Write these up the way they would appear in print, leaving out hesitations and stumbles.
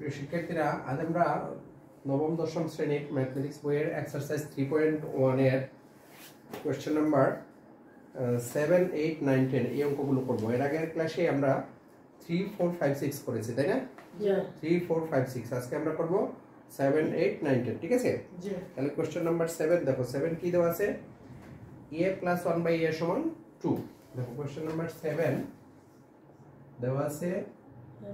প্রিয় শিক্ষার্থীরা, আজ আমরা নবম দশম শ্রেণীর ম্যাথমেটিক্স বইয়ের এক্সারসাইজ 3.1 এর কোয়েশ্চেন নাম্বার 7, 8, 9, 10 এই অঙ্কগুলো করবো। এর আগের ক্লাসে আমরা 3, 4, 5, 6 করেছি, তাই না? 3, 4, 5, 6 আজকে আমরা করবো 7, 8, 9, 10। ঠিক আছে? তাহলে কোয়েশ্চেন নাম্বার 7 দেখো। 7 কি দেওয়া আছে? a plus 1/a সমান 2। দেখো কোয়েশ্চেন নাম্বার 7 দেওয়া আছে a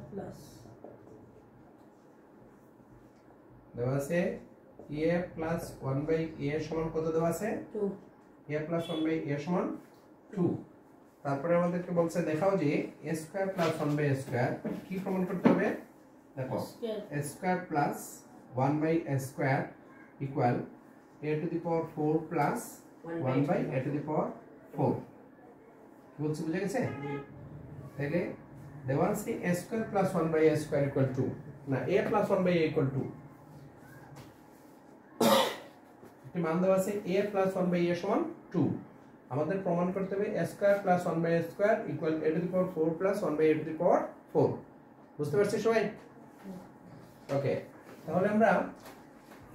plus 1/a সমান কত দেওয়া আছে? 2। a plus 1/a সমান 2। তারপরে আমাদেরকে বলছে দেখাও যে a square plus 1/a square কি প্রমাণ করতে হবে? দেখো a square plus 1/a square equal a to the power 4 plus 1/a to the power 4। বলছি বুঝে গেছে? তাহলে দেওয়া আছে a square plus 1/a square equal to না a plus 1/a equal to একটি মান দেওয়া আছে a plus 1/a সমান 2। আমাদের প্রমাণ করতে হবে a square plus 1/a square equal a to the power 4 plus 1/a to the power 4। বুঝতে পারছি সবাই? ওকে, তাহলে আমরা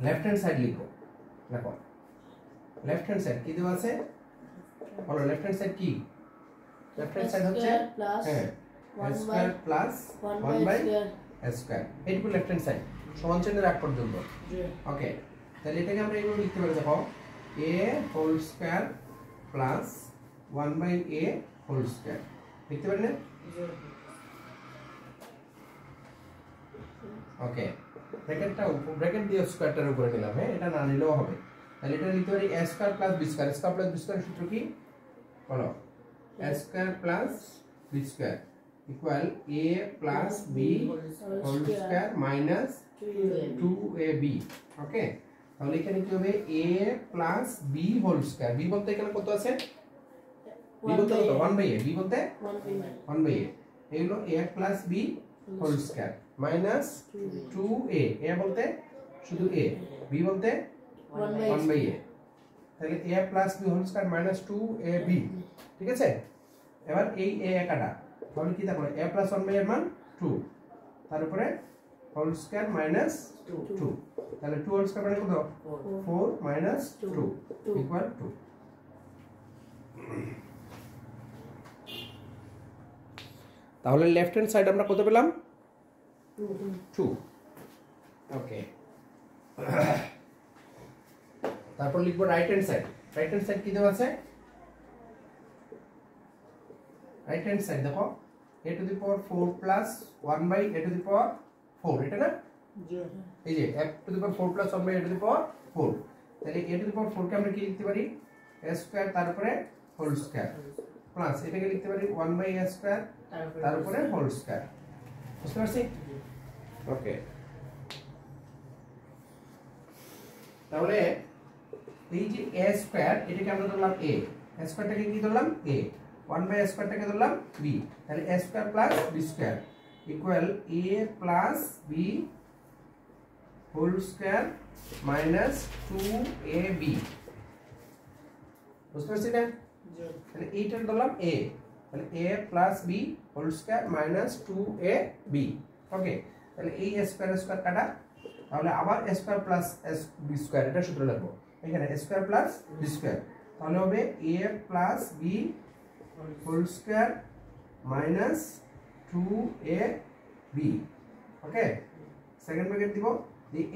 লেফট হ্যান্ড সাইড লিখব। দেখো লেফট হ্যান্ড সাইড কি দেওয়া আছে? বলো লেফট হ্যান্ড সাইড কি? লেফট হ্যান্ড সাইড হচ্ছে হ্যাঁ a square plus 1/a square। এইটুকু লেফট হ্যান্ড সাইড সমান চিহ্নের আগ পর্যন্ত। ওকে, তাহলে এটাকে আমরা এইভাবে লিখতে পারি। দেখো a whole square plus 1/a whole square লিখতে পারি না? ওকে, ব্র্যাকেট দিয়ে স্কয়ারটার উপরে নিলাম। হ্যাঁ, এটা না নিলেও হবে। তাহলে এটা লিখতে পারি a square plus b square. Square plus b square সূত্র কি? বলো a square plus b square equal a plus b whole square minus 2ab। Okay, তাহলে এখানে কি হবে? a plus b whole square. b বলতে এখানে কত আছে? b বলতে কত? 1/a। b বলতে 1/a। এই হলো a plus b whole square minus 2a। a বলতে শুধু a, b বলতে 1/a। তাহলে a plus b whole square minus 2ab। ঠিক আছে? এবার এই a কাটা, তাহলে কি থাকলো? a প্লাস 1/a এর মান 2, তার উপরে হোল স্কয়ার মাইনাস 2। তাহলে 2 হোল স্কয়ার মানে কত? 4 মাইনাস 2 ইকুয়াল 2। তাহলে লেফট হ্যান্ড সাইড আমরা কত পেলাম? 2। ওকে, তারপর লিখবো right hand side. Right hand side কি দেওয়া আছে? রাইট হ্যান্ড সাইড দেখো a to the power 4 plus 1/a to the power 4। এটা না? এই যে a to the power 4 plus 1/a to the power 4। তাহলে a to the power 4 কে আমরা কি লিখতে পারি? a স্কয়ার তার উপরে হোল স্কয়ার প্লাস এটাকে লিখতে পারি 1/a স্কয়ার তার উপরে হোল স্কয়ার। বুঝতে পারছি? ওকে, তাহলে এই যে a স্কয়ার এটাকে আমরা ধরলাম a, a স্কয়ারটাকে কি ধরলাম? a, 1/a স্কয়ারটাকে ধরলাম b। তাহলে a square plus b square equal a plus b whole square minus 2ab। বুঝতে পারছি না? তাহলে এইটা ধরলাম a, তাহলে a plus b whole square minus 2ab। Okay, তাহলে এই a স্কয়ার স্কয়ার কাটা, তাহলে আবার a square plus b square এটা সূত্র লিখবো। এখানে a square plus b square, তাহলে হবে a plus b whole square minus 2ab। Okay, second bracket দিব,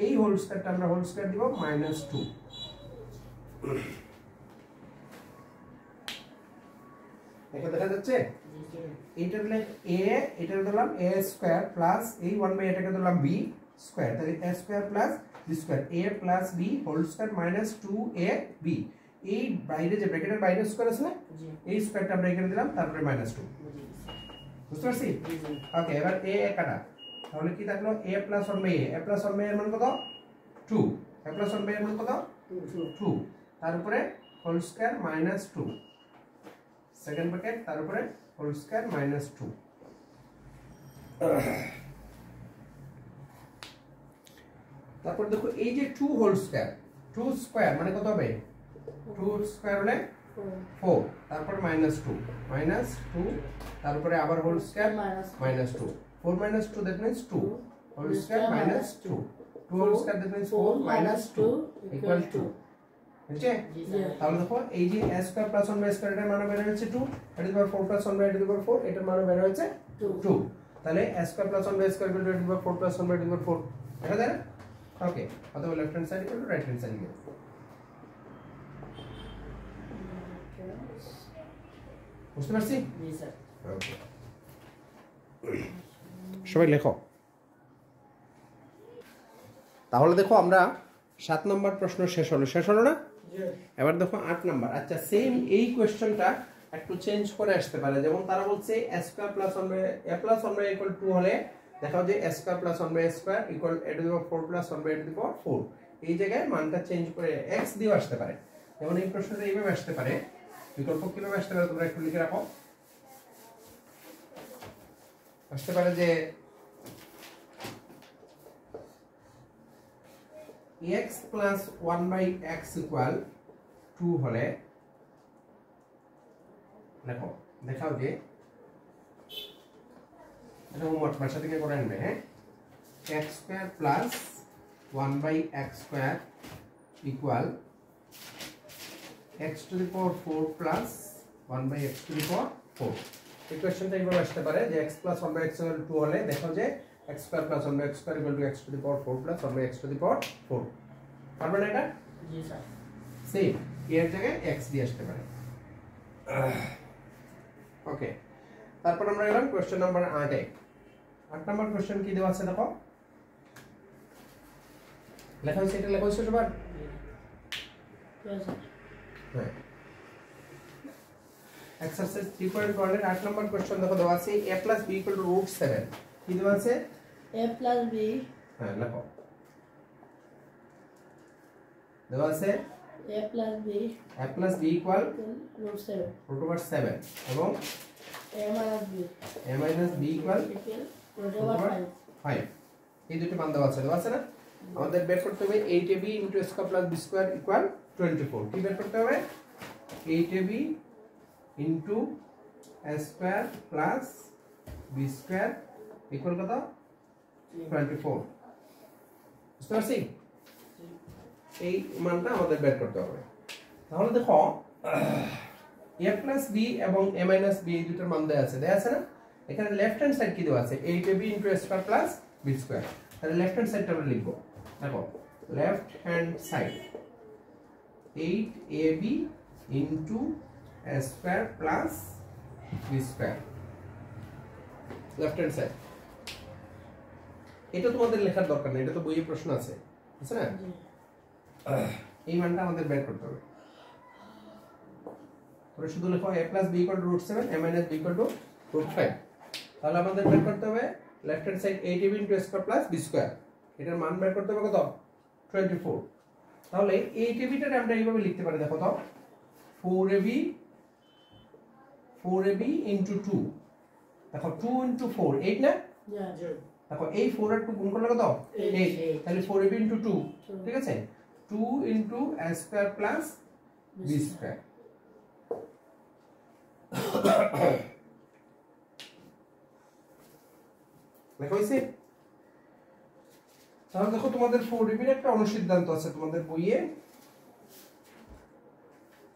এই হোল স্কয়ারটা আমরা হোল স্কয়ার দিব মাইনাস 2। এটা দেখা যাচ্ছে? এইটার হলো a, এটার ধরলাম a স্কয়ার প্লাস এই 1/a এটাকে ধরলাম b স্কয়ার। তাহলে a square plus b square, a plus b whole square minus 2ab। এই বাইরে যে ব্র্যাকেটের বাইরে স্কয়ার আছে না, এই স্কয়ারটা আমরা এখানে দিলাম, তারপরে মাইনাস 2। বুঝতে পারছি? ওকে, এবার a কাটা, তাহলে কি থাকলো? a plus 1/a, a plus 1/a এর মান কত? 2। a প্লাস 1/a এর মান কত? 2, তার উপরে whole square minus 2, second bracket তার উপরে হোল স্কয়ার মাইনাস 2। তারপর দেখো এই যে 2 হোল স্কয়ার, 2 স্কয়ার মানে কত হবে? 2 স্কয়ার হলে 4, তারপর মাইনাস 2 তারপরে আবার whole square minus 2। 4 minus 2 that means 2, whole square minus 2. 2 whole square that means 4 minus 2 equal to বুঝছে? তাহলে দেখো এই যে a square plus 1 by square এর মান বের হয়েছে 2, এটা দি পাওয়ার 4 plus 1 by 4 এটার মান বের হয়েছে 2। তাহলে a square plus 1 by square equal to 4 plus 1 by 4 এটা দেন। ওকে, অথবা left hand side equal to right hand side equal. বুঝতে পারছি? জি স্যার। ওকে, সবাই লেখো। তাহলে দেখো আমরা 7 নম্বর প্রশ্ন শেষ হলো না? এবার দেখো 8 নম্বর। আচ্ছা, সেম এই কোশ্চেনটা একটু চেঞ্জ করে আসতে পারে। যেমন তারা বলছে a square plus 1 by a plus 1 by equal 2 হলে দেখাও যে a square plus 1 by a square equal a to the power 4 plus 1 by a to the power 4। এই জায়গায় মানটা চেঞ্জ করে x দিয়েও আসতে পারে। যেমন এই প্রশ্নটা এইভাবে আসতে পারে, বিকল্প কিভাবে আসতে পারে তোমরা একটু লিখে রাখো। আসতে পারে যে x plus 1 by x equal 2 হলে দেখো দেখাও যে এটা হোমওয়ার্ক বাসা থেকে করে আনবে। হ্যাঁ, x square plus 1 by x square equal x to the power 4 plus 1 by x to the power 4। এই কোশ্চেনটা এইভাবে আসতে পারে যে x plus 1 by x equal 2 হলে দেখো যে x square plus 1 by x square equal to x to the power 4 plus 1 by x to the power 4। পারবে না এটা? জি স্যার। সেম এর জায়গায় x দিয়ে আসতে পারে। ওকে, তারপর আমরা গেলাম কোশ্চেন নাম্বার 8 এ। 8 নাম্বার কোশ্চেন কি দেওয়া আছে দেখো, লেখা হয়েছে, এটা লেখা হয়েছে সবার? হ্যাঁ, এক্সারসাইজ 3.1 এর 8 নাম্বার কোশ্চেন দেখো দেওয়া আছে a plus b equal to √7। কি দেওয়া আছে? a plus b, হ্যাঁ লেখো, দেওয়া আছে a plus b equal √7 √7 এবং a minus b equal √5। এই দুটো মান দেওয়া আছে না? আমাদের বের করতে হবে 8ab * a square plus b square equal 24। কি বের করতে হবে? 8ab into a square plus b square equal কত? 24। বুঝতে পারছি? এই মানটা আমাদের বের করতে হবে। তাহলে দেখো a plus b এবং a minus b এই দুটোর মান দেয়া আছে না? এখানে লেফট হ্যান্ড সাইড কি দেওয়া আছে? 8ab into a square plus b square। তাহলে লেফট হ্যান্ড সাইডটা আমরা লিখব। দেখো left hand side 8ab into a square plus b square, left hand side. এটা তোমাদের লেখার দরকার নেই, এটা তো বইয়ে প্রশ্ন আছে, বুঝছ না? এই মানটা আমাদের বের করতে হবে। তোমরা শুধু লেখো a plus b equal to √7, a minus b equal to √5। তাহলে আমাদের বের করতে হবে left hand side 8ab into a square plus b square। এটার মান বের করতে হবে কত? 24। তাহলে 8ab টা আমরা এইভাবে লিখতে পারি, দেখো তো 4ab into 2। দেখো 2 into 4 8 না? দেখো এই 4 আর 2 গুণ করলে কত? 8। তাহলে 4ab into 2, ঠিক আছে? 2 into a square plus b square। লেখা হয়েছে? তাহলে দেখো তোমাদের 4ab এর একটা অনুসিদ্ধান্ত আছে তোমাদের বইয়ে,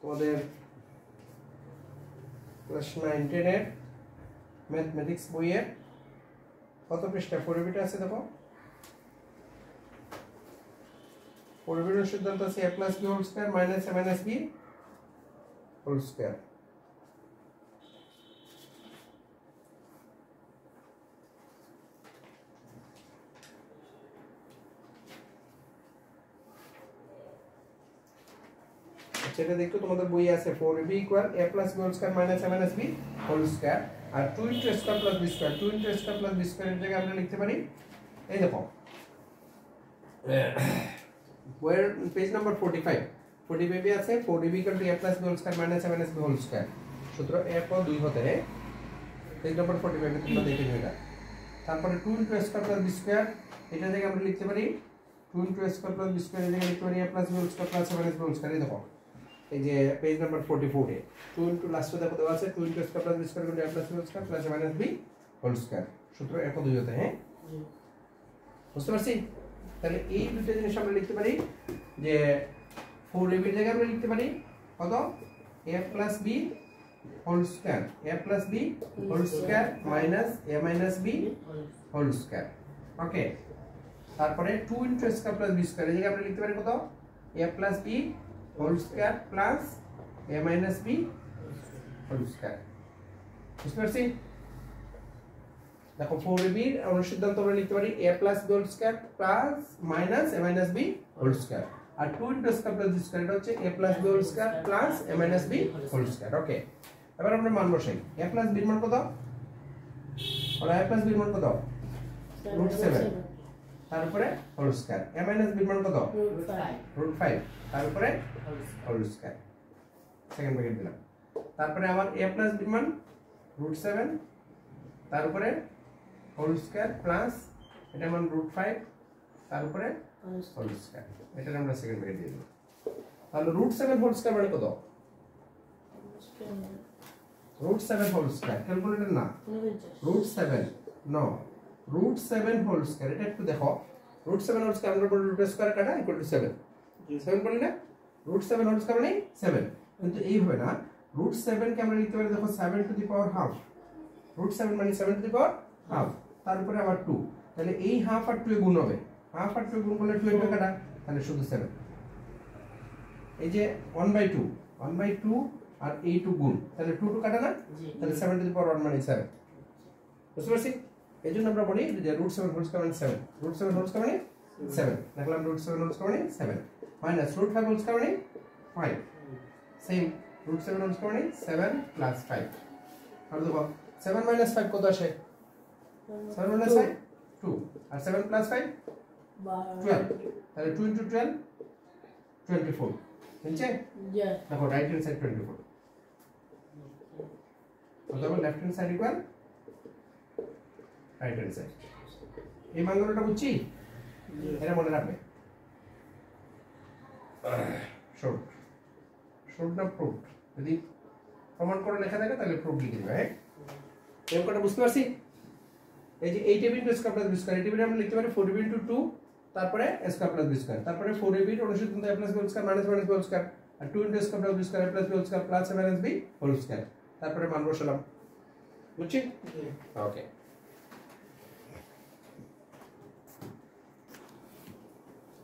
তোমাদের ক্লাস 9-10 এর ম্যাথমেটিক্স বইয়ে কত পৃষ্ঠা 4ab টা আছে দেখো। 4ab এর অনুসিদ্ধান্ত আছে a plus b whole square minus a minus b whole square। সেটা দেখো তোমাদের বইয়ে আছে 4ab equal a plus b whole square minus a minus b whole square R 2 into a square plus b square। 2 into a square plus b square এর জায়গায় আমরা লিখতে পারি, এই দেখো where পেজ নাম্বার 45 45 এ আছে 4ab equal to a plus b whole square minus a minus b whole square। সূত্র a को 2 হতে है, পেজ নাম্বার 45 এ তোমরা দেখে নিও এটা। তারপরে 2 into a square plus b square এটা জায়গায় আমরা লিখতে পারি 2 into a square plus b square এর জায়গায় লিখতে পারি a plus b whole square plus a minus b whole square। এই দেখো এই যে পেজ নাম্বার 44 এ 2 into লাস্টে দেখো দেওয়া আছে 2 into a square plus b square equal to a plus b whole square plus a minus b whole square। সূত্র a को 2 হতে है। বুঝতে পারছি? তাহলে এই দুটো জিনিস আমরা লিখতে পারি যে 4ab এর জায়গায় আমরা লিখতে পারি কত a plus b whole square, a plus b whole square minus a minus b whole square. ওকে, তারপরে 2 into a square plus b square এই জায়গায় আমরা লিখতে পারি কত a plus b whole square plus a minus b whole square. বুঝতে পারছি? দেখো 4ab এর অনুসিদ্ধান্ত আমরা লিখতে পারি a plus b whole square plus minus a minus b whole square, R 2 into a square plus b square এটা হচ্ছে a plus b whole square plus a minus b whole square. ওকে, এবার আমরা মান বসাই। a plus b এর মান কত? বলো a plus b এর মান কত? √7, তারপরে whole square. a minus b এর মান কত? √5, তারপরে হোল স্কয়ার। সেকেন্ড ব্র্যাকেট দিলাম। তারপরে আমার a plus b এর মান √7, তারপরে হোল স্কয়ার প্লাস এটা মান √5, তারপরে হোল স্কয়ার। এটা আমরা সেকেন্ড ব্র্যাকেট দিয়ে দিলাম। তাহলে √7 হোল স্কয়ার মানে কত? √7 হোল স্কয়ার ক্যালকুলেটর না, √7 নো, √7 হোল স্কয়ার। এটা একটু দেখো, √7 হোল স্কয়ার আমরা বলি √7 কাটা ইকুয়াল টু 7, 7 বলি না, √7 হোল স্কয়ার মানে 7, কিন্তু এইভাবে না, √7 কে আমরা লিখতে পারি দেখো 7 টু দি পাওয়ার হাফ, √7 মানে 7 টু দি পাওয়ার হাফ, তারপরে আবার 2, তাহলে এই হাফ আর 2 এ গুণ হবে, হাফ আর 2 এ গুণ করলে 2 এর কাটা, তাহলে শুধু 7। এই যে 1/2 আর এই 2 গুণ, তাহলে 2 কাটা না, তাহলে 7 টু দি পাওয়ার 1 মানে 7। বুঝতে পারছি? এই জন্য আমরা বলি যে √7 হোল স্কয়ার মানে 7, √7 হোল স্কয়ার মানে 7, দেখলাম √7 হোল স্কয়ার মানে 7 মাইনাস √5 হোল স্কয়ার মানে 5, সেম √7 হোল স্কয়ার মানে 7 প্লাস 5। আর দেখো 7 মাইনাস 5 কত আসে? 7 মাইনাস 5 2, আর 7 প্লাস 5 12, তাহলে 2 into 12 24, বুঝছে? দেখো রাইট হ্যান্ড সাইড 24, অথবা left hand side equal right hand side. এই মানগুলোটা বুঝছি, এটা মনে রাখবে। শর্ট শর্ট না প্রুফ, যদি প্রমাণ করে লেখা থাকে তাহলে প্রুফ লিখে দিবে। হ্যাঁ, এই অঙ্কটা বুঝতে পারছি? এই যে 8ab into square plus b square, 8ab আমরা লিখতে পারি 4ab into 2, তারপরে স্কয়ার প্লাস b স্কয়ার, তারপরে 4ab এর অনুসিদ্ধান্ত a plus b square minus b square, আর 2 into square plus b square a plus b square plus a minus b whole square, তারপরে মান বসালাম। বুঝছি? ওকে,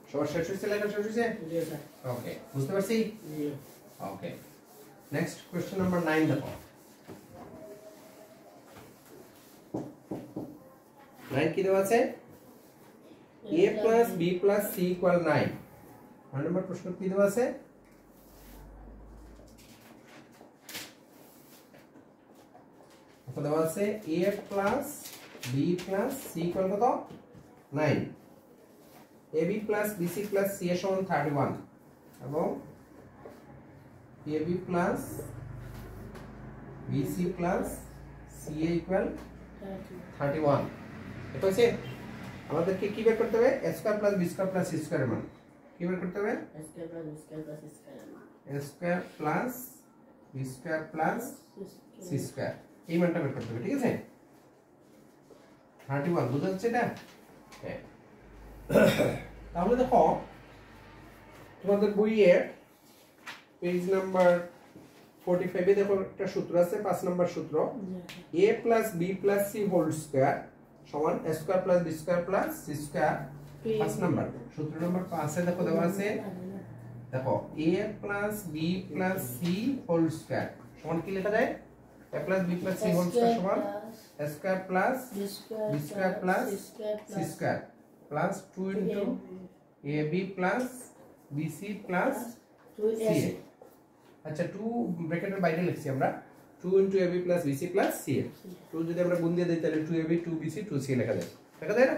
সবার শেষ হয়েছে, লেখা শেষ হয়েছে? ওকে, বুঝতে পারছি? ওকে, নেক্সট কোশ্চেন নাম্বার 9 দেখো। 9 কি দেওয়া আছে? a plus b plus c equal 9। 9 নম্বর প্রশ্ন কি দেওয়া আছে? কত দেওয়া আছে? a plus b plus c equal কত? 9। ab plus bc plus ca সমান 31 এবং ab plus bc plus ca equal 31। এটা হচ্ছে আমাদেরকে কি বের করতে হবে? a square plus b square plus c square এর মান কি বের করতে হবে? a square plus b square plus c square, এই মানটা বের করতে হবে। ঠিক আছে, 31 বুঝা যাচ্ছে এটা? হ্যাঁ, তাহলে দেখো তোমাদের বইয়ে পেজ নাম্বার 45 এ দেখো একটা সূত্র আছে, 5 নাম্বার সূত্র, a plus b plus c whole square সমান a square plus b square plus c square. 5 number সূত্র নাম্বার 5 এ দেখো দেওয়া আছে, দেখো a plus b plus c whole square সমান কি লেখা যায়? a plus b plus c whole square সমান a square plus b square plus c square plus 2 into ab plus bc plus ca। আচ্ছা, 2 ব্র্যাকেটের বাইরে লিখছি আমরা, 2 into ab plus bc plus ca। 2 যদি আমরা গুণ দিয়ে দেই তাহলে 2ab 2bc 2ca লেখা যায়, লেখা যায় না?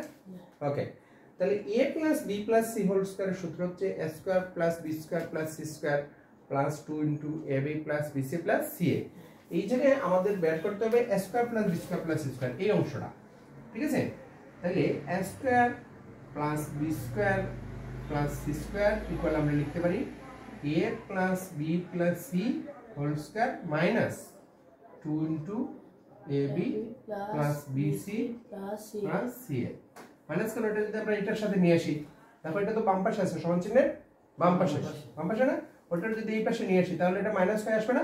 ওকে, তাহলে a plus b plus c whole স্কয়ারের সূত্র হচ্ছে a square plus b square plus c square plus 2 into ab plus bc plus ca। এই জায়গায় আমাদের বের করতে হবে a square plus b square plus c square, এই অংশটা। ঠিক আছে, তাহলে a square plus b square plus c square equal আমরা লিখতে পারি a plus b plus c whole square minus 2 into ab plus bc plus ca। Minus কেন, এটা যদি আমরা এটার সাথে নিয়ে আসি, দেখো এটা তো বাম পাশে আছে সমান চিহ্নের বাম পাশে না, ওটা যদি এই পাশে নিয়ে আসি তাহলে এটা মাইনাস হয়ে আসবে না,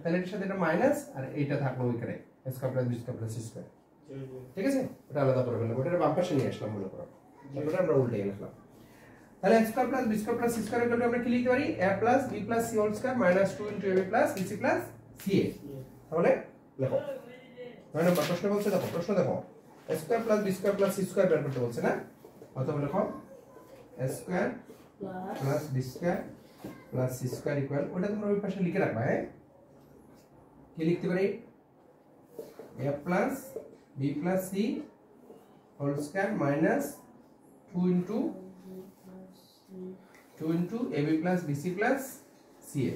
তাহলে এটার সাথে এটা মাইনাস আর এইটা থাকলো ওইখানে square plus B square plus C square, ঠিক আছে, ওটা আলাদা করে ফেললাম, ওটা বাম পাশে নিয়ে আসলাম মনে করো, তারপরে আমরা উল্টে লিখলাম। তাহলে x square plus b square plus c square equal to আমরা কি লিখতে পারি a plus b plus c whole square minus 2 into ab plus bc plus ca। তাহলে লেখো 9 নম্বর প্রশ্ন বলছে, দেখো প্রশ্ন দেখো a square plus b square plus c square বের করতে বলছে না, অতএব লেখো a square plus b square plus c square equal, ওটা তোমরা ওই পাশে লিখে রাখবা, হ্যাঁ কি লিখতে পারি a plus b plus c whole square minus 2 into ab plus bc plus ca,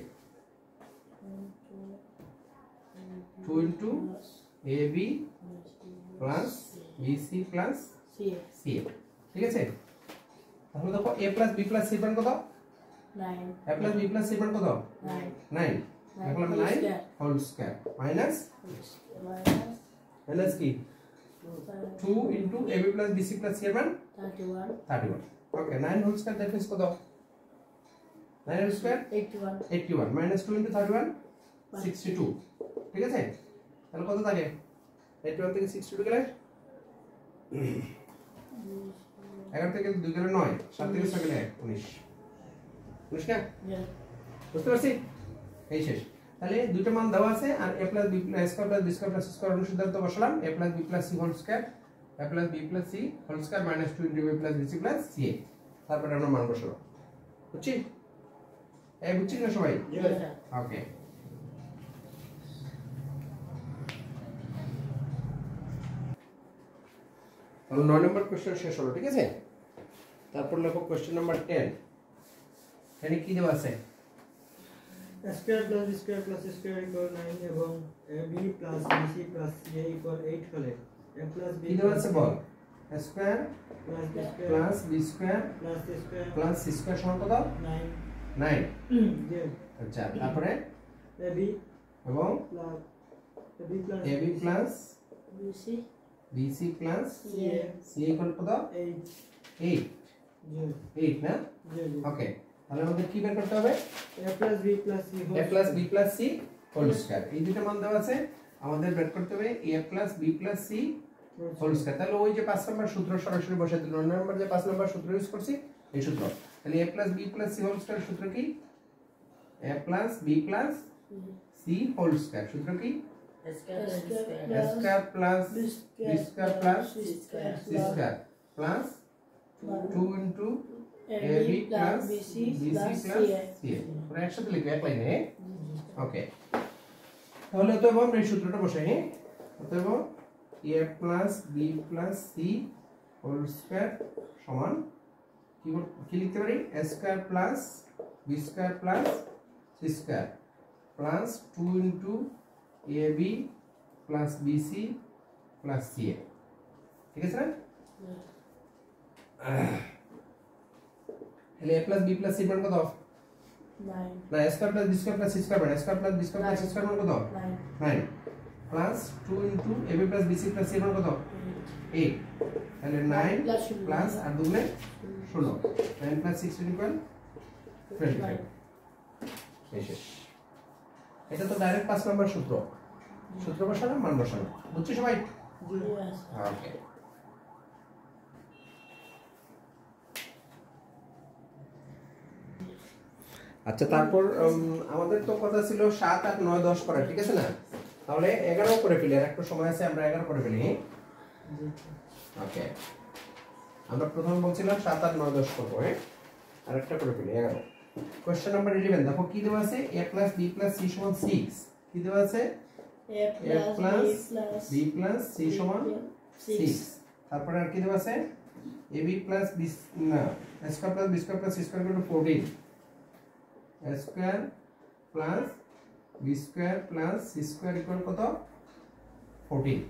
2 into ab plus bc plus ca, ঠিক আছে। তাহলে দেখো a plus b plus c মান কত 9, a plus b plus c মান কত 9, দেখলাম 9 হোল স্কয়ার মাইনাস কি 2 into ab plus bc plus c মান 31, ওকে 9 হোল স্কয়ার দ্যাট ইজ কত 9 হোল স্কয়ার 81 মাইনাস 2 ইনটু 31 62, ঠিক আছে। তাহলে কত থাকে 81 থেকে 62 গেলে 11 থেকে 2 গেলে 9, 7 থেকে 6 গেলে 19 না, বুঝতে পারছি, এই শেষ। তাহলে দুটো মান দেওয়া আছে আর a plus b plus square plus b square plus c square অনুসিদ্ধান্ত বসালাম, a plus b plus c whole square a plus b plus c whole square minus 2 into a plus bc plus ca, তারপরে আমরা মান বসাবো, বুঝছি এই বুঝছি না সবাই, ওকে। তাহলে 9 নম্বর কোশ্চেন শেষ হলো, ঠিক আছে। তারপর লেখো কোশ্চেন নাম্বার 10, এখানে কি দেওয়া আছে square plus B square plus C square equal 9 এবং ab plus bc plus ca equal 8 হলে a প্লাস b কি দেওয়া আছে বল, square plus b square plus b square plus c square plus c square সমান কত 9, জি আচ্ছা, তারপরে ab এবং plus ab plus BC bc plus c equal কত 8, 8 না, ওকে। তাহলে আমাদের কি বের করতে হবে a plus b plus c a plus b plus c whole square, এই দুটো মান দেওয়া আছে, আমাদের বের করতে হবে a plus b plus c whole square. তাহলে ওই যে 5 নম্বর সূত্র সরাসরি বসাই দিলাম, 9 নম্বর যে 5 নম্বর সূত্র ইউজ করছি এই সূত্র, তাহলে a plus b plus c whole square সূত্র কি a plus b plus c whole square, সূত্র কি a square plus b square plus c square plus 2 into ab plus bc plus ca, পুরো একসাথে লিখো এক লাইনে, ওকে। তাহলে তো আমরা এই সূত্রটা বসাই, হ্যাঁ অতএব a plus b plus c whole square সমান কি লিখতে পারি a square plus b square plus c square plus 2 into ab plus bc plus ca, ঠিক আছে না। তাহলে a plus b plus c মান কত 9, না a square plus b square plus c square মানে a square plus b square plus c square মান কত 9 plus 2 into ab plus bc plus c মান কত 8, তাহলে 9 প্লাস আর দুগুণে 16, 9 প্লাস 16 ইকুয়াল 25, শেষ। এটা তো ডাইরেক্ট 5 নম্বর সূত্র, সূত্র বসানো মান বসানো, বুঝছো সবাই, ওকে। আচ্ছা, তারপর আমাদের তো কথা ছিল 7 8 9 10 করা, ঠিক আছে না, তাহলে 11 করে ফেলি, আর একটু সময় আছে, আমরা 11 করে ফেলি, ওকে। আমরা প্রথমে বলছিলাম 7 8 9 10 করব, হ্যাঁ আর একটা করে ফেলি 11। কোশ্চেন নাম্বার 11 দেখো কি দেওয়া আছে a plus b plus c সমান 6, কি দেওয়া আছে a plus b plus c সমান 6, তারপরে আর কি দেওয়া আছে ab প্লাস b না a square plus b square plus c square equal two 14, a square plus b square plus c square equal কত 14,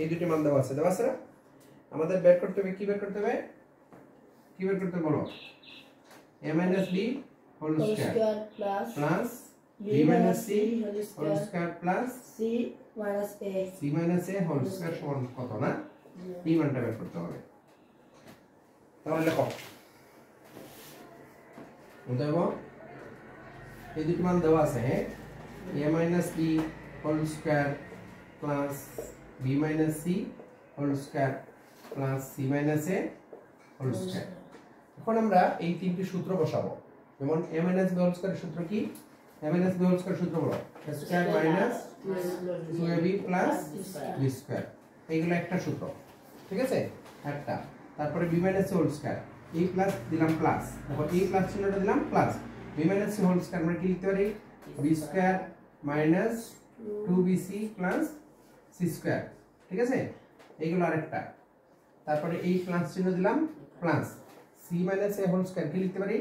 এই দুটো মান দেওয়া আছে না। আমাদের বের করতে হবে, কি বের করতে হবে বলো a minus b whole square plus b minus c whole square plus c minus a whole square সমান কত না, এই মানটা বের করতে হবে, তাহলে লেখো দেখো এই দুটো মান দেওয়া আছে a minus b whole square plus b minus c whole square plus c minus a whole square এখন আমরা এই তিনটি সূত্র বসাবো যেমন a minus b whole square সূত্র কি a minus b whole square সূত্র বলো a square minus 2ab plus b square এইগুলো একটা সূত্র ঠিক আছে একটা তারপরে b minus c whole square a plus দিলাম প্লাস তারপর a plus চিহ্নটা দিলাম plus b minus c whole square আমরা কি লিখতে পারি b square minus 2bc plus c square ঠিক আছে এইগুলো আরেকটা তারপরে এই প্লাস চিহ্ন দিলাম plus c minus a whole square কি লিখতে পারি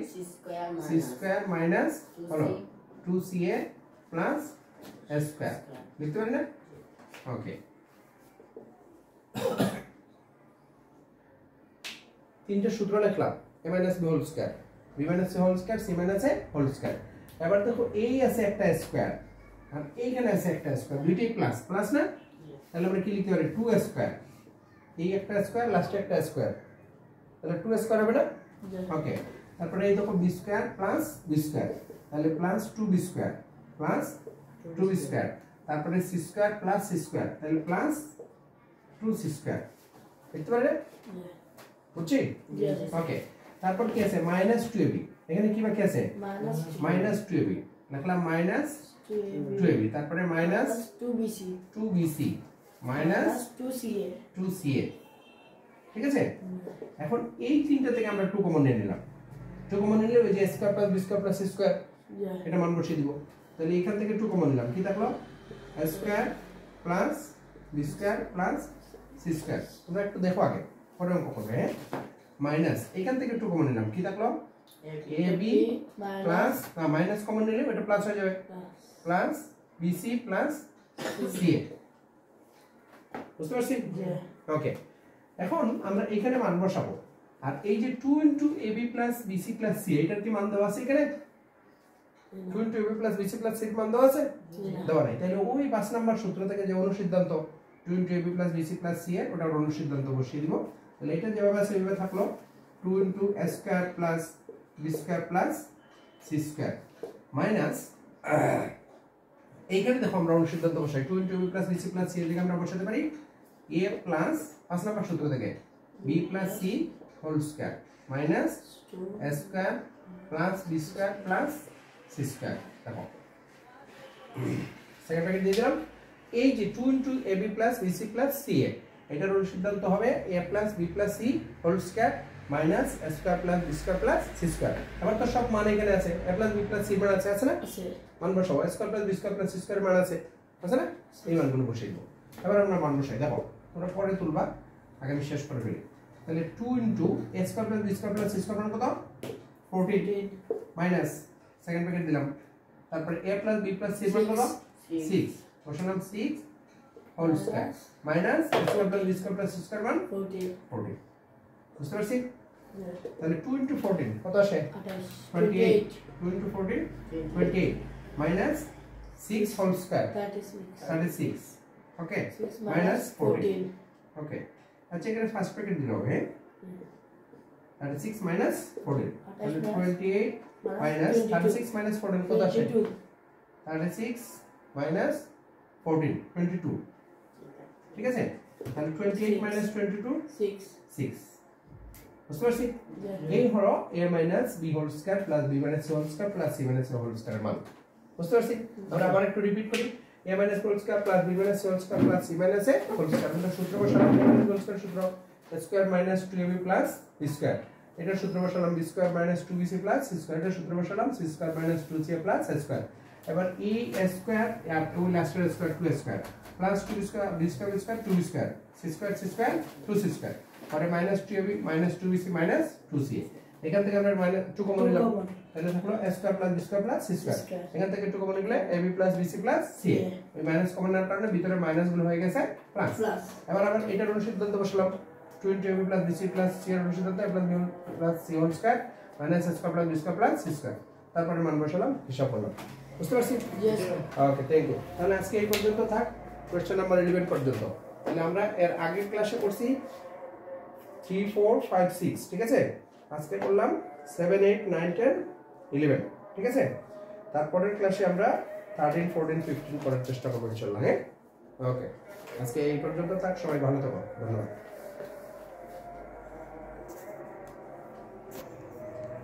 c square minus হলো 2ca plus a square লিখতে পারি না ওকে তিনটা সূত্র লিখলাম a minus b whole square b minus c whole square c minus a whole square এবার দেখো এই আছে একটা স্কয়ার আর এইখানে আছে একটা স্কয়ার দুইটাই প্লাস প্লাস না তাহলে আমরা কি লিখতে পারি 2 স্কয়ার এই একটা স্কয়ার লাস্টে একটা স্কয়ার তাহলে 2 স্কয়ার হবে না ওকে তারপরে এই দেখো b square plus b square তাহলে plus 2b square plus 2b square তারপরে c square plus c square তাহলে প্লাস 2c স্কয়ার দেখতে পারলে বুঝছি ওকে তারপর কি আছে -2ab এখানে কি বাকি আছে -2ab লিখলাম -2ab তারপরে -2bc -2ca ঠিক আছে এখন এই তিনটা থেকে আমরা 2 কমন নিয়ে নিলাম 2 কমন নিলে ওই যে a square plus b square plus c square এটা মান বসিয়ে দিব তাহলে এখান থেকে 2 কমন নিলাম কি থাকলো a square plus b square plus c square তোমরা একটু দেখো আগে পরে অঙ্ক করবে মাইনাস এখান থেকে 2 কমন নিলাম কি থাকলো ab প্লাস মাইনাস কমন নিলে এটা প্লাস হয়ে যাবে প্লাস bc প্লাস ca বুঝতে পারছি ওকে এখন আমরা এখানে মান বসাবো আর এই যে 2 * ab + bc + c এটার কি মান দেওয়া আছে এখানে 2 * ab + bc + c এর মান দেওয়া আছে দেওয়া নাই তাহলে ওই 5 নাম্বার সূত্র থেকে যে অনুসিদ্ধান্ত 2 * ab + bc + c এর ওটা অনুসিদ্ধান্ত বসিয়ে দিব তাহলে এটা যেভাবে আছে এইভাবে থাকলো 2 * a square + b square + c square minus এইখানে দেখো আমরা অনুসিদ্ধান্ত বসাই 2 * ab + bc + c এর দিকে আমরা বসাতে পারি a প্লাস 5 নাম্বার সূত্র থেকে b + c whole square minus a square plus b square plus c square দেখো সেকেন্ড ব্র্যাকেট দিয়ে দিলাম এই যে 2 * ab + bc + ca এটার অনুসিদ্ধান্ত হবে a + b + c whole square minus a square plus b square plus c square এবার তো সব মান এখানে আছে a + b + c মান আছে না আছে মান বসাও a square plus b square plus c square মান আছে না এই মানগুলো বসিয়ে দেব এবার আমরা মান বসাই দেখো তোমরা পরে তুলবা আগে আমি শেষ করে ফেলি তাহলে 2 * a square plus b square plus c square মান কত 14 মাইনাস সেকেন্ড ব্র্যাকেট দিলাম তারপর a + b + c মান কত 6 বসালাম 6 whole square minus a square plus b square plus c square মান 14 বুঝতে পারছি তাহলে 2 * 14 কত আসে 28 2 * 14 28 minus 6 whole square 36 okay minus 14 okay আচ্ছা এখানে ফার্স্ট ব্র্যাকেট দিলে হবে 36 মাইনাস 14 তাহলে 28 মাইনাস 36 মাইনাস 14 কত আসে 36 মাইনাস 14 22 ঠিক আছে তাহলে 28 মাইনাস 22 6 বুঝতে পারছি এই হলো a minus b whole square plus b minus c whole square plus c minus a whole square মান বুঝতে পারছি আমরা আবার একটু রিপিট করি a minus whole square plus b minus c whole square plus c minus a whole square আমরা সূত্র বসালাম a মাইনাস হোল স্কয়ার সূত্র a square minus 2ab plus b square এটা সূত্র বসালাম b square minus 2bc plus c square এটা সূত্র বসালাম c square minus 2ca plus a square এবার a স্কয়ার আর ও লাস্টের square 2 square plus 2 square b square square 2b square c square c square 2c square পরে minus 2ab minus 2bc minus 2ca এখান থেকে আমরা মাইনাস 2 কমন নিলাম তাহলে থাকলো a square plus b square plus c square এখান থেকে 2 common নিলে ab plus bc plus c এই মাইনাস কমন নেওয়ার কারণে ভিতরে মাইনাস গুলো হয়ে গেছে প্লাস এবার আমরা এটার অনুসিদ্ধান্ত বসালাম 2 * ab plus bc plus c এর অনুসিদ্ধান্ত a plus c whole square minus a square plus b square plus c square তারপরে মান বসালাম হিসাব করলাম বুঝতে পারছি यस ওকে থ্যাংক ইউ তাহলে আজকে এই পর্যন্ত থাক কোশ্চেন নাম্বার 11 পর্যন্ত তাহলে আমরা এর আগের ক্লাসে করছি 3 4 5 6 ঠিক আছে আজকে করলাম 7 8 9 10 11 ঠিক আছে তারপরের ক্লাসে আমরা 13 14 15 করার চেষ্টা করব ইনশাআল্লাহ হ্যাঁ ওকে আজকে এই পর্যন্ত থাক সবাই ভালো থাকো ধন্যবাদ